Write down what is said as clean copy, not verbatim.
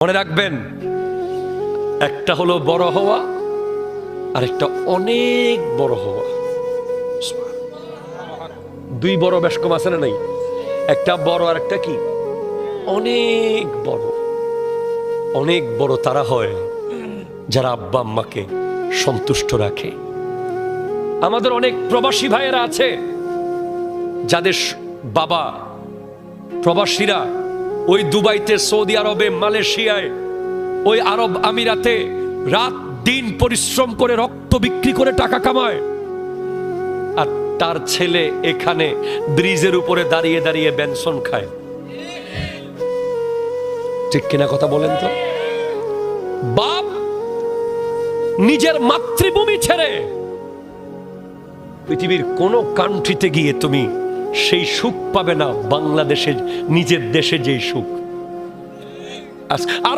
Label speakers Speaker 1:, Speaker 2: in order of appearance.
Speaker 1: মনে রাখবেন, একটা হলো বড় হওয়া আর একটা অনেক বড় হওয়া। দুই বড় বেশ কম আছে না নাই? একটা বড় আর একটা কি অনেক বড়। অনেক বড় তারা হয় যারা আব্বা আম্মাকে সন্তুষ্ট রাখে। আমাদের অনেক প্রবাসী ভাইয়েরা আছে যাদের বাবা প্রবাসীরা ওই দুবাইতে, সৌদি আরবে, মালয়েশিয়ায়, ওই আরব আমিরাতে রাত দিন পরিশ্রম করে রক্ত বিক্রি করে টাকা কামায়, আর তার ছেলে এখানে ব্রিজের উপরে দাঁড়িয়ে দাঁড়িয়ে বেনসন খায়। ঠিক কিনা কথা বলেন তো? বাপ নিজের মাতৃভূমি ছেড়ে পৃথিবীর কোন কান্ট্রিতে গিয়ে তুমি সেই সুখ পাবে না বাংলাদেশের নিজের দেশে যেই সুখ। আর